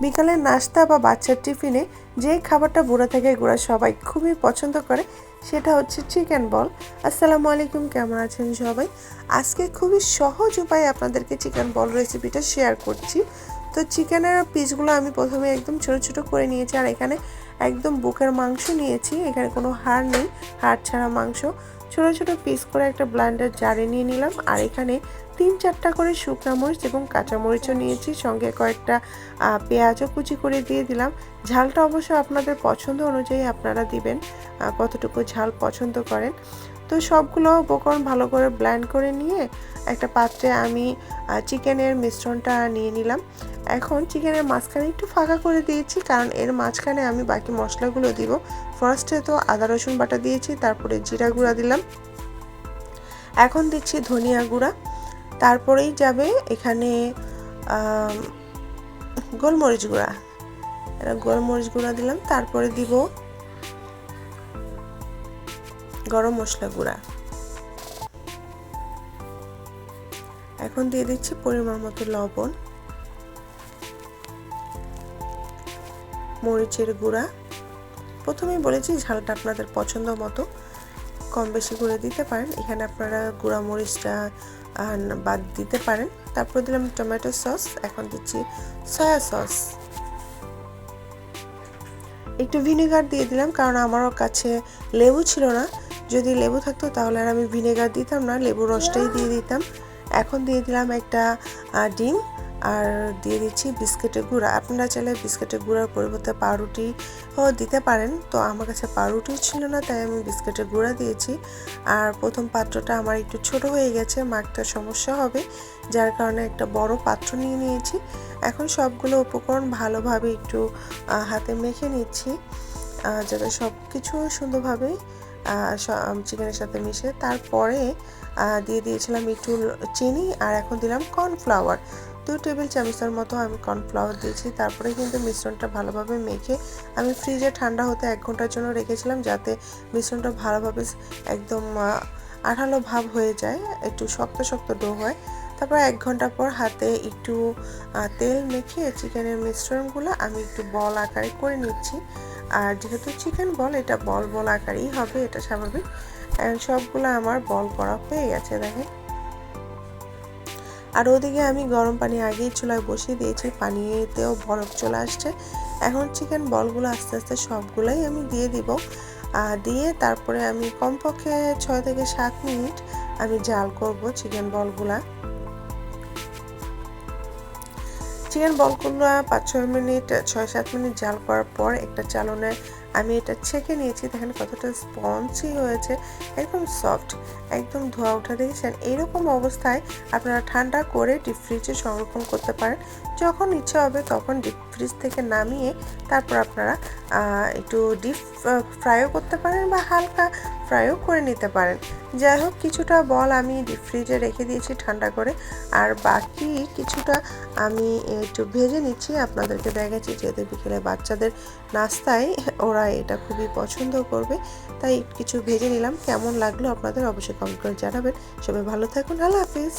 বিকালের নাস্তা বা বাচ্চার টিফিনে যে খাবারটা বুড়া থেকে গোড়া সবাই খুবই পছন্দ করে সেটা হচ্ছে চিকেন বল। আসসালামু আলাইকুম, কেমন আছেন সবাই? আজকে খুবই সহজ উপায়ে আপনাদেরকে চিকেন বল রেসিপিটা শেয়ার করছি। তো চিকেনের পিসগুলো আমি প্রথমে একদম ছোট ছোট করে নিয়েছি, আর এখানে একদম বুকের মাংস নিয়েছি, এখানে কোনো হাড় নেই, হাড় ছাড়া মাংস। ছোট ছোট পিস করে একটা ব্লেন্ডার জারে নিয়ে নিলাম, আর এখানে 3-4টা করে শুকনো মরিচ এবং কাঁচামরিচও নিয়েছি, সঙ্গে কয়েকটা পেঁয়াজও কুচি করে দিয়ে দিলাম। ঝালটা অবশ্য আপনাদের পছন্দ অনুযায়ী আপনারা দিবেন, কতটুকু ঝাল পছন্দ করেন। তো সবগুলো উপকরণ ভালো করে ব্লেন্ড করে নিয়ে একটা পাত্রে আমি চিকেনের মিশ্রণটা নিয়ে নিলাম। এখন চিকেনের মাঝখানে একটু ফাঁকা করে দিয়েছি, কারণ এর মাঝখানে আমি বাকি মশলাগুলো দিব। ফার্স্টে তো আদা রসুন বাটা দিয়েছি, তারপরে জিরা গুঁড়া দিলাম, এখন দিচ্ছি ধনিয়া গুঁড়া, তারপরেই যাবে এখানে গোলমরিচ গুঁড়া, গোলমরিচ গুঁড়া দিলাম, তারপরে দিব গরম মশলা গুঁড়া, এখন দিয়ে দিচ্ছি পরিমাণ মতো লবণ, মরিচের গুঁড়া। প্রথমেই বলেছি ঝালটা আপনাদের পছন্দ মতো কম বেশি করে দিতে পারেন, এখানে আপনারা গুঁড়া মরিচটা বাদ দিতে পারেন। তারপর দিলাম টমেটো সস, এখন দিচ্ছি সয়া সস, একটু ভিনেগার দিয়ে দিলাম, কারণ আমারও কাছে লেবু ছিল না। যদি লেবু থাকতো তাহলে আর আমি ভিনেগার দিতাম না, লেবুর রসটাই দিয়ে দিতাম। এখন দিয়ে দিলাম একটা ডিম, আর দিয়ে দিচ্ছি বিস্কুটের গুঁড়া। আপনারা চাইলে বিস্কুটের গুঁড়ার পরিবর্তে পাউরুটিও দিতে পারেন, তো আমার কাছে পাউরুটি ছিল না তাই আমি বিস্কুটের গুঁড়া দিয়েছি। আর প্রথম পাত্রটা আমার একটু ছোট হয়ে গেছে, মাখতে সমস্যা হবে, যার কারণে একটা বড় পাত্র নিয়ে নিয়েছি। এখন সবগুলো উপকরণ ভালোভাবে একটু হাতে মেখে নিচ্ছি, যাতে সব কিছু সুন্দরভাবে চিকেনের সাথে মিশে। তারপরে দিয়ে দিয়েছিলাম একটু চিনি, আর এখন দিলাম কর্নফ্লাওয়ার, 2 টেবিল চামচের মতো আমি কর্নফ্লাওয়ার দিয়েছি। তারপরে কিন্তু মিশ্রণটা ভালোভাবে মেখে আমি ফ্রিজে ঠান্ডা হতে 1 ঘন্টার জন্য রেখেছিলাম, যাতে মিশ্রণটা ভালোভাবে একদম আঠালো ভাব হয়ে যায়, একটু শক্ত শক্ত ডো হয়। তারপর 1 ঘন্টা পর হাতে একটু তেল মেখে চিকেনের মিশ্রণগুলো আমি একটু বল আকারে করে নিচ্ছি। আর যেহেতু চিকেন বল, এটা বল বল আকারেই হবে, এটা স্বাভাবিক। সবগুলো আমার বল করা হয়ে গেছে দেখেন। আর ওদিকে আমি গরম পানি আগেই চুলায় বসিয়ে দিয়েছি, পানিতেও বরফ চলে আসছে। এখন চিকেন বলগুলো আস্তে আস্তে সবগুলাই আমি দিয়ে দিব, দিয়ে তারপরে আমি কমপক্ষে 6 থেকে 7 মিনিট আমি জাল করব চিকেন বলগুলা। চিকেন বলগুলো 5-6 মিনিট 6-7 মিনিট জাল করার পর একটা চালনে আমি এটা ছেঁকে নিয়েছি, দেখেন কতটা স্পঞ্জি হয়েছে, একদম সফট, একদম ধোয়া ওঠা। দেখেছেন, এরকম অবস্থায় আপনারা ঠান্ডা করে ডিপ ফ্রিজে সংরক্ষণ করতে পারেন। যখন ইচ্ছা হবে তখন ডিপ ফ্রিজ থেকে নামিয়ে তারপর আপনারা একটু ডিপ ফ্রাইও করতে পারেন বা হালকা ফ্রাইও করে নিতে পারেন। যাই হোক, কিছুটা বল আমি ডিপ ফ্রিজে রেখে দিয়েছি ঠান্ডা করে, আর বাকি কিছুটা আমি একটু ভেজে নিচ্ছি, আপনাদেরকে দেখাচ্ছি, যেহেতু বিকেলে বাচ্চাদের নাস্তায় ওরা এটা খুবই পছন্দ করবে, তাই কিছু ভেজে নিলাম। কেমন লাগলো আপনাদের অবশ্যই কমেন্ট করে জানাবেন। সবাই ভালো থাকুন, আল্লাহ হাফিজ।